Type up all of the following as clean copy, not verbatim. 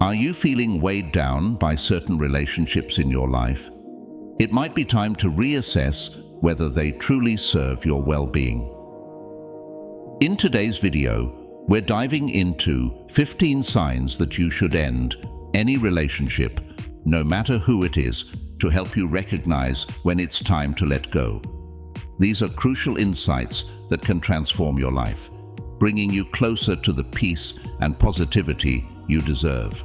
Are you feeling weighed down by certain relationships in your life? It might be time to reassess whether they truly serve your well-being. In today's video, we're diving into 15 signs that you should end any relationship, no matter who it is, to help you recognize when it's time to let go. These are crucial insights that can transform your life, bringing you closer to the peace and positivity you deserve.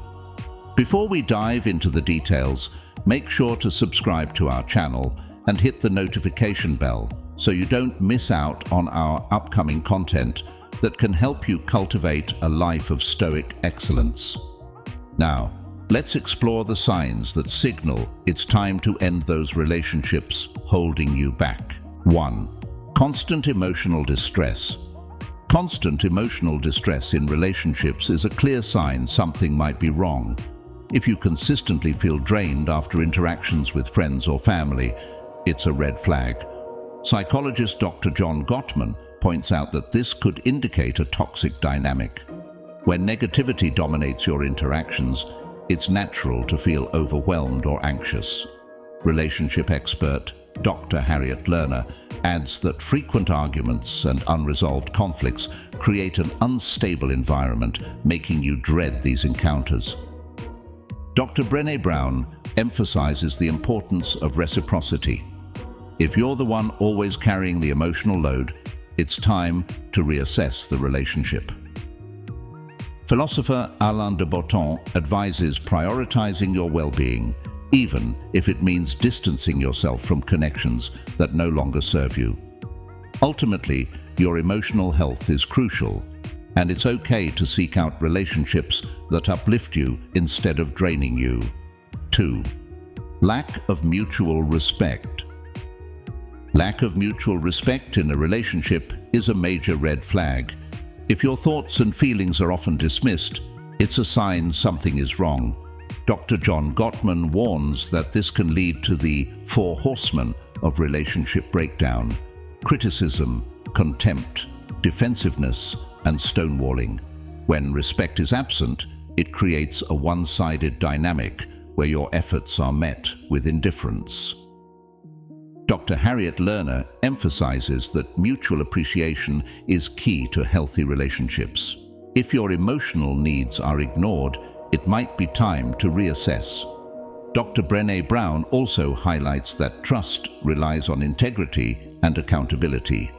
Before we dive into the details, make sure to subscribe to our channel and hit the notification bell so you don't miss out on our upcoming content that can help you cultivate a life of Stoic excellence. Now, let's explore the signs that signal it's time to end those relationships holding you back. 1. Constant emotional distress. Constant emotional distress in relationships is a clear sign something might be wrong. If you consistently feel drained after interactions with friends or family, it's a red flag. Psychologist Dr. John Gottman points out that this could indicate a toxic dynamic. When negativity dominates your interactions, it's natural to feel overwhelmed or anxious. Relationship expert Dr. Harriet Lerner adds that frequent arguments and unresolved conflicts create an unstable environment, making you dread these encounters. Dr. Brené Brown emphasizes the importance of reciprocity. If you're the one always carrying the emotional load, it's time to reassess the relationship. Philosopher Alain de Botton advises prioritizing your well-being, even if it means distancing yourself from connections that no longer serve you. Ultimately, your emotional health is crucial, and it's okay to seek out relationships that uplift you instead of draining you. 2. Lack of mutual respect. Lack of mutual respect in a relationship is a major red flag. If your thoughts and feelings are often dismissed, it's a sign something is wrong. Dr. John Gottman warns that this can lead to the 4 horsemen of relationship breakdown: criticism, contempt, defensiveness, and stonewalling. When respect is absent, it creates a one-sided dynamic where your efforts are met with indifference. Dr. Harriet Lerner emphasizes that mutual appreciation is key to healthy relationships. If your emotional needs are ignored, it might be time to reassess. Dr. Brené Brown also highlights that trust relies on integrity and accountability.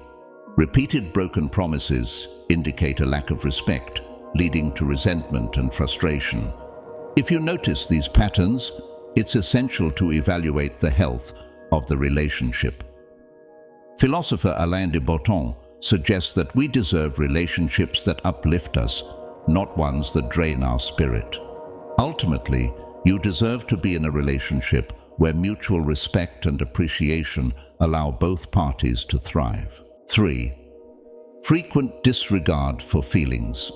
Repeated broken promises indicate a lack of respect, leading to resentment and frustration. If you notice these patterns, it's essential to evaluate the health of the relationship. Philosopher Alain de Botton suggests that we deserve relationships that uplift us, not ones that drain our spirit. Ultimately, you deserve to be in a relationship where mutual respect and appreciation allow both parties to thrive. 3. Frequent disregard for feelings.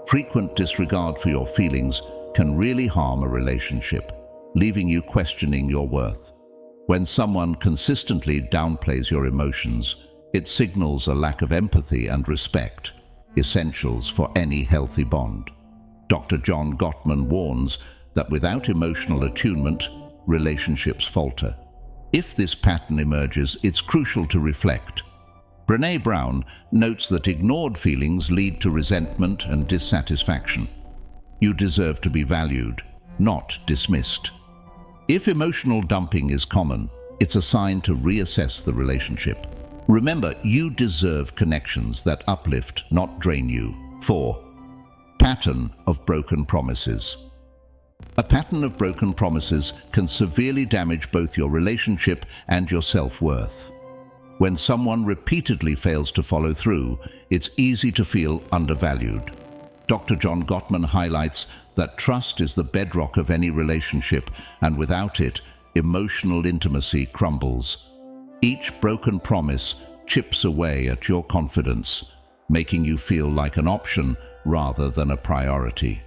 Frequent disregard for your feelings can really harm a relationship, leaving you questioning your worth. When someone consistently downplays your emotions, it signals a lack of empathy and respect, essentials for any healthy bond. Dr. John Gottman warns that without emotional attunement, relationships falter. If this pattern emerges, it's crucial to reflect. Brené Brown notes that ignored feelings lead to resentment and dissatisfaction. You deserve to be valued, not dismissed. If emotional dumping is common, it's a sign to reassess the relationship. Remember, you deserve connections that uplift, not drain you. 4. Pattern of broken promises. A pattern of broken promises can severely damage both your relationship and your self-worth. When someone repeatedly fails to follow through, it's easy to feel undervalued. Dr. John Gottman highlights that trust is the bedrock of any relationship, and without it, emotional intimacy crumbles. Each broken promise chips away at your confidence, making you feel like an option rather than a priority.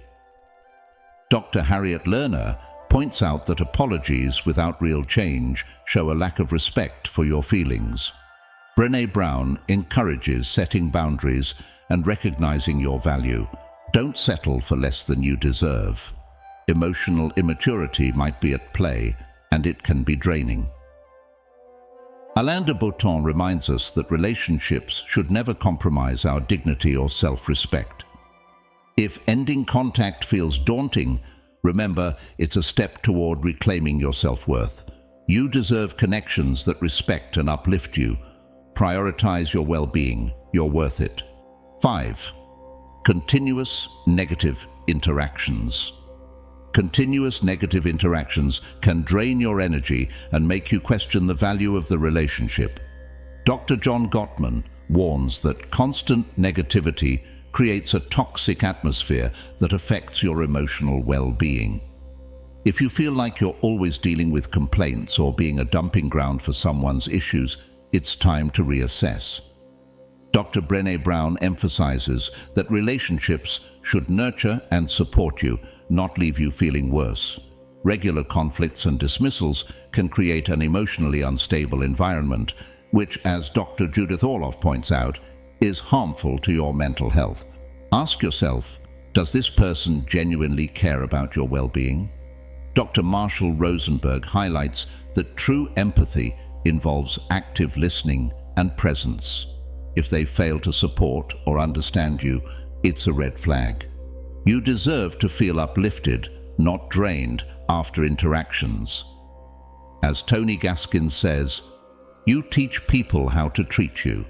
Dr. Harriet Lerner points out that apologies without real change show a lack of respect for your feelings. Brené Brown encourages setting boundaries and recognizing your value, Don't settle for less than you deserve. Emotional immaturity might be at play, and it can be draining. Alain de Botton reminds us that relationships should never compromise our dignity or self-respect. If ending contact feels daunting, remember it's a step toward reclaiming your self-worth. You deserve connections that respect and uplift you. Prioritize your well-being. You're worth it. 5. Continuous negative interactions. Continuous negative interactions can drain your energy and make you question the value of the relationship. Dr. John Gottman warns that constant negativity creates a toxic atmosphere that affects your emotional well-being. If you feel like you're always dealing with complaints or being a dumping ground for someone's issues, it's time to reassess. Dr. Brené Brown emphasizes that relationships should nurture and support you, not leave you feeling worse. Regular conflicts and dismissals can create an emotionally unstable environment, which, as Dr. Judith Orloff points out, is harmful to your mental health. Ask yourself, does this person genuinely care about your well-being? Dr. Marshall Rosenberg highlights that true empathy involves active listening and presence. If they fail to support or understand you, it's a red flag. You deserve to feel uplifted, not drained, after interactions. As Tony Gaskins says, you teach people how to treat you.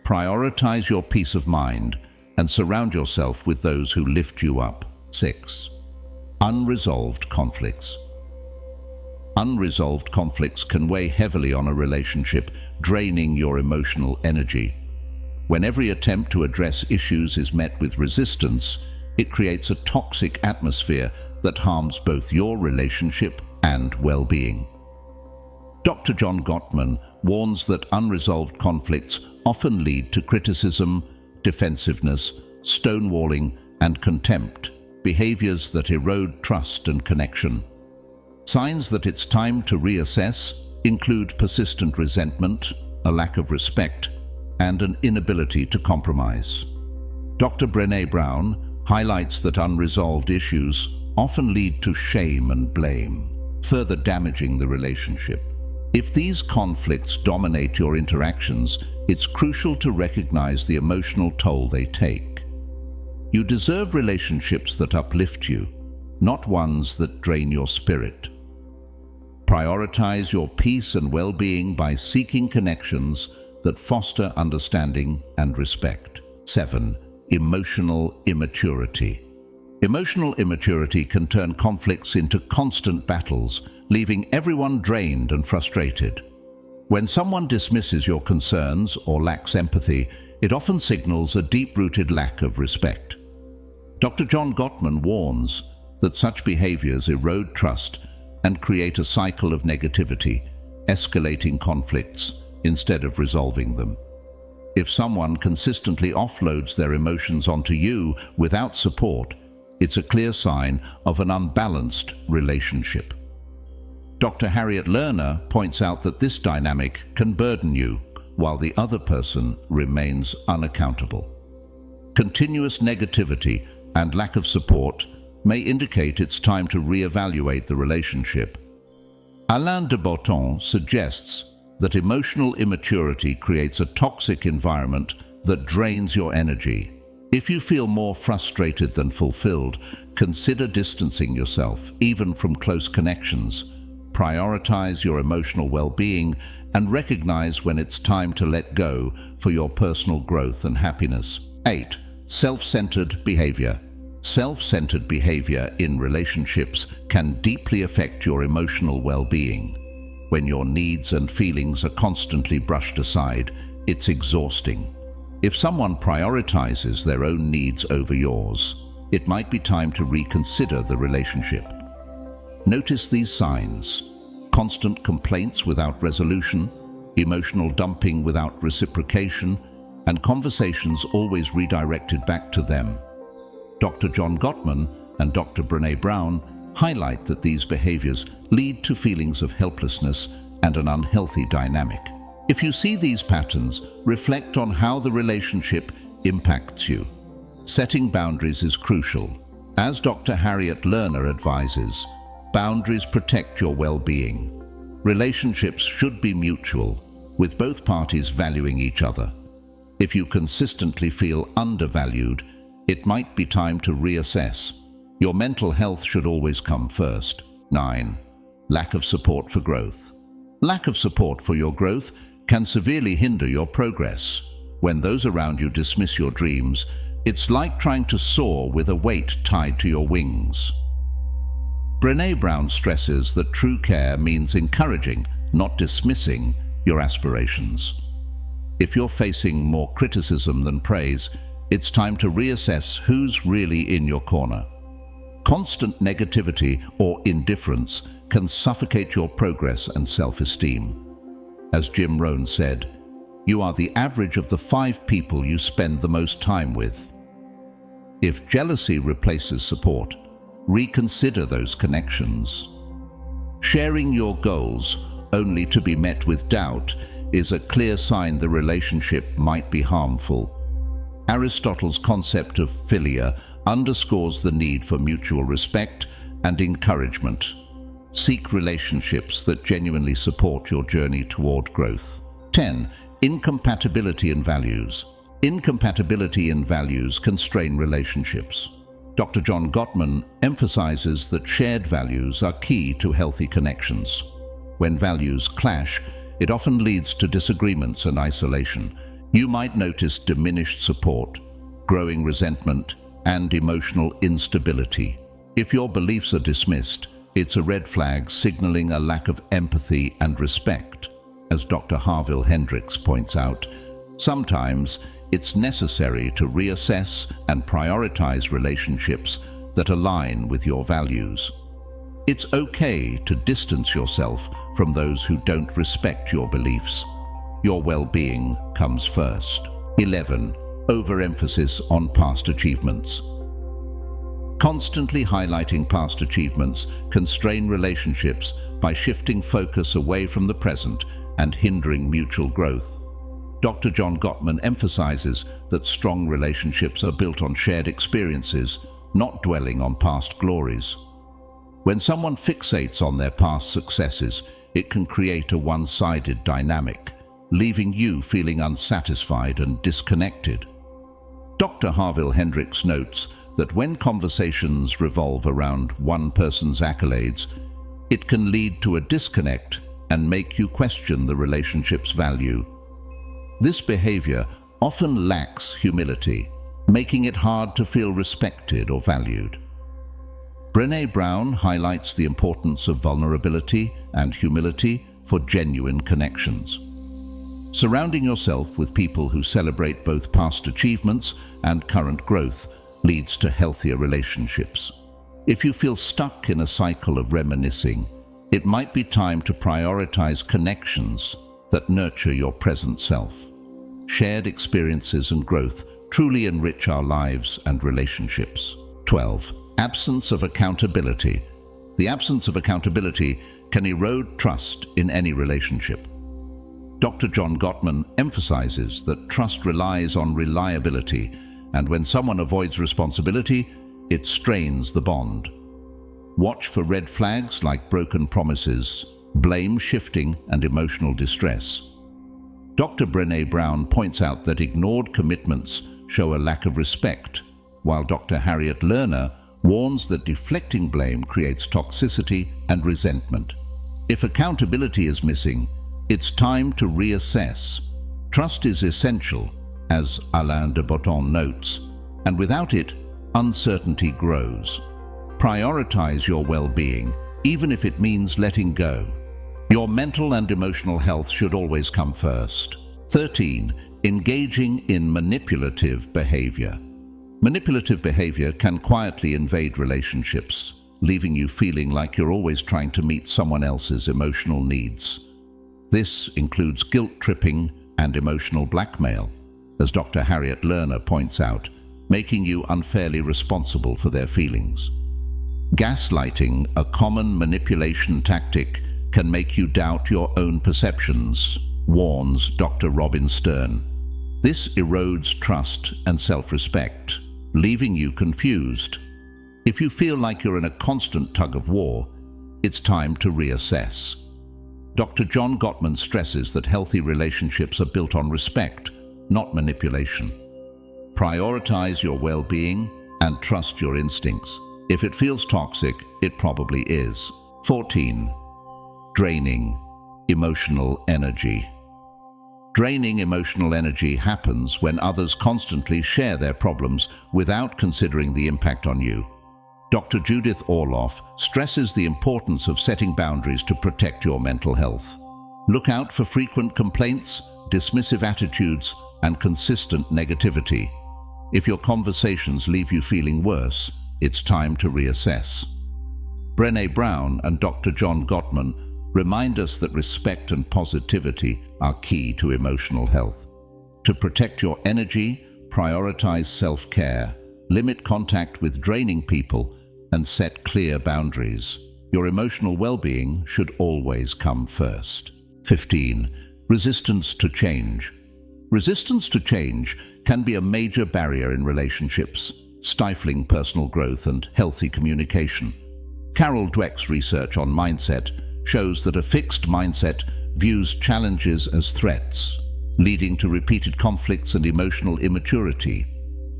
Prioritize your peace of mind and surround yourself with those who lift you up. 6. Unresolved conflicts. Unresolved conflicts can weigh heavily on a relationship, draining your emotional energy. When every attempt to address issues is met with resistance, it creates a toxic atmosphere that harms both your relationship and well-being. Dr. John Gottman warns that unresolved conflicts often lead to criticism, defensiveness, stonewalling, and contempt, behaviors that erode trust and connection. Signs that it's time to reassess include persistent resentment, a lack of respect, and an inability to compromise. Dr. Brené Brown highlights that unresolved issues often lead to shame and blame, further damaging the relationship. If these conflicts dominate your interactions, it's crucial to recognize the emotional toll they take. You deserve relationships that uplift you, not ones that drain your spirit. Prioritize your peace and well-being by seeking connections that foster understanding and respect. 7. Emotional immaturity. Emotional immaturity can turn conflicts into constant battles, leaving everyone drained and frustrated. When someone dismisses your concerns or lacks empathy, it often signals a deep-rooted lack of respect. Dr. John Gottman warns that such behaviors erode trust and create a cycle of negativity, escalating conflicts instead of resolving them. If someone consistently offloads their emotions onto you without support, it's a clear sign of an unbalanced relationship. Dr. Harriet Lerner points out that this dynamic can burden you, while the other person remains unaccountable. Continuous negativity and lack of support may indicate it's time to reevaluate the relationship. Alain de Botton suggests that emotional immaturity creates a toxic environment that drains your energy. If you feel more frustrated than fulfilled, consider distancing yourself, even from close connections. Prioritize your emotional well-being and recognize when it's time to let go for your personal growth and happiness. 8. Self-centered behavior. Self-centered behavior in relationships can deeply affect your emotional well-being. When your needs and feelings are constantly brushed aside, it's exhausting. If someone prioritizes their own needs over yours, it might be time to reconsider the relationship. Notice these signs: constant complaints without resolution, emotional dumping without reciprocation, and conversations always redirected back to them. Dr. John Gottman and Dr. Brené Brown highlight that these behaviors lead to feelings of helplessness and an unhealthy dynamic. If you see these patterns, reflect on how the relationship impacts you. Setting boundaries is crucial. As Dr. Harriet Lerner advises, boundaries protect your well-being. Relationships should be mutual, with both parties valuing each other. If you consistently feel undervalued, it might be time to reassess. Your mental health should always come first. 9. Lack of support for growth. Lack of support for your growth can severely hinder your progress. When those around you dismiss your dreams, it's like trying to soar with a weight tied to your wings. Brené Brown stresses that true care means encouraging, not dismissing, your aspirations. If you're facing more criticism than praise, it's time to reassess who's really in your corner. Constant negativity or indifference can suffocate your progress and self-esteem. As Jim Rohn said, you are the average of the 5 people you spend the most time with. If jealousy replaces support, reconsider those connections. Sharing your goals only to be met with doubt is a clear sign the relationship might be harmful. Aristotle's concept of philia underscores the need for mutual respect and encouragement. Seek relationships that genuinely support your journey toward growth. 10. Incompatibility in values. Incompatibility in values can strain relationships. Dr. John Gottman emphasizes that shared values are key to healthy connections. When values clash, it often leads to disagreements and isolation. You might notice diminished support, growing resentment, and emotional instability. If your beliefs are dismissed, it's a red flag signaling a lack of empathy and respect. As Dr. Harville Hendricks points out, sometimes it's necessary to reassess and prioritize relationships that align with your values. It's okay to distance yourself from those who don't respect your beliefs. Your well-being comes first. 11. Overemphasis on past achievements. Constantly highlighting past achievements can strain relationships by shifting focus away from the present and hindering mutual growth. Dr. John Gottman emphasizes that strong relationships are built on shared experiences, not dwelling on past glories. When someone fixates on their past successes, it can create a one-sided dynamic, leaving you feeling unsatisfied and disconnected. Dr. Harville Hendricks notes that when conversations revolve around one person's accolades, it can lead to a disconnect and make you question the relationship's value. This behavior often lacks humility, making it hard to feel respected or valued. Brené Brown highlights the importance of vulnerability and humility for genuine connections. Surrounding yourself with people who celebrate both past achievements and current growth leads to healthier relationships. If you feel stuck in a cycle of reminiscing, it might be time to prioritize connections that nurture your present self. Shared experiences and growth truly enrich our lives and relationships. 12. Absence of accountability. The absence of accountability can erode trust in any relationship. Dr. John Gottman emphasizes that trust relies on reliability, and when someone avoids responsibility, it strains the bond. Watch for red flags like broken promises, blame shifting, and emotional distress. Dr. Brené Brown points out that ignored commitments show a lack of respect, while Dr. Harriet Lerner warns that deflecting blame creates toxicity and resentment. If accountability is missing, it's time to reassess. Trust is essential, as Alain de Botton notes, and without it, uncertainty grows. Prioritize your well-being, even if it means letting go. Your mental and emotional health should always come first. 13. Engaging in manipulative behavior. Manipulative behavior can quietly invade relationships, leaving you feeling like you're always trying to meet someone else's emotional needs. This includes guilt-tripping and emotional blackmail, as Dr. Harriet Lerner points out, making you unfairly responsible for their feelings. Gaslighting, a common manipulation tactic, can make you doubt your own perceptions, warns Dr. Robin Stern. This erodes trust and self-respect, leaving you confused. If you feel like you're in a constant tug of war, it's time to reassess. Dr. John Gottman stresses that healthy relationships are built on respect, not manipulation. Prioritize your well-being and trust your instincts. If it feels toxic, it probably is. 14. Draining emotional energy. Draining emotional energy happens when others constantly share their problems without considering the impact on you. Dr. Judith Orloff stresses the importance of setting boundaries to protect your mental health. Look out for frequent complaints, dismissive attitudes, and consistent negativity. If your conversations leave you feeling worse, it's time to reassess. Brené Brown and Dr. John Gottman remind us that respect and positivity are key to emotional health. To protect your energy, prioritize self-care, limit contact with draining people, and set clear boundaries. Your emotional well-being should always come first. 15. Resistance to change. Resistance to change can be a major barrier in relationships, stifling personal growth and healthy communication. Carol Dweck's research on mindset shows that a fixed mindset views challenges as threats, leading to repeated conflicts and emotional immaturity.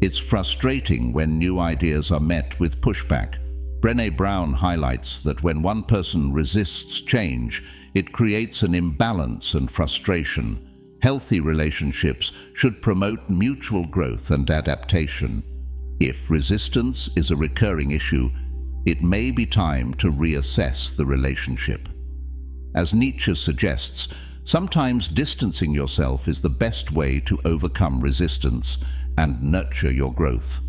It's frustrating when new ideas are met with pushback. Brené Brown highlights that when one person resists change, it creates an imbalance and frustration. Healthy relationships should promote mutual growth and adaptation. If resistance is a recurring issue, it may be time to reassess the relationship. As Nietzsche suggests, sometimes distancing yourself is the best way to overcome resistance and nurture your growth.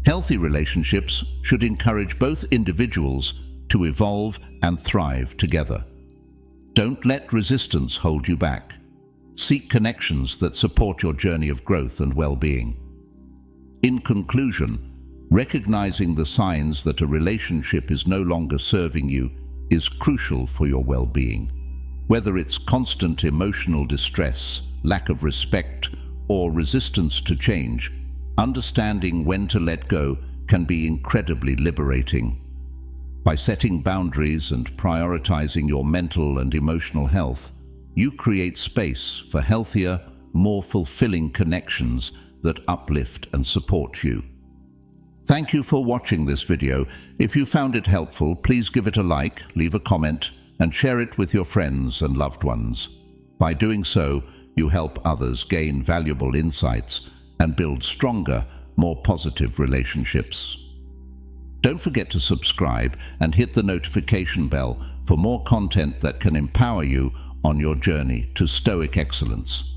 Healthy relationships should encourage both individuals to evolve and thrive together. Don't let resistance hold you back. Seek connections that support your journey of growth and well-being. In conclusion, recognizing the signs that a relationship is no longer serving you is crucial for your well-being. Whether it's constant emotional distress, lack of respect, or resistance to change, understanding when to let go can be incredibly liberating. By setting boundaries and prioritizing your mental and emotional health, you create space for healthier, more fulfilling connections that uplift and support you. Thank you for watching this video. If you found it helpful, please give it a like, leave a comment, and share it with your friends and loved ones. By doing so, you help others gain valuable insights and build stronger, more positive relationships. Don't forget to subscribe and hit the notification bell for more content that can empower you on your journey to Stoic excellence.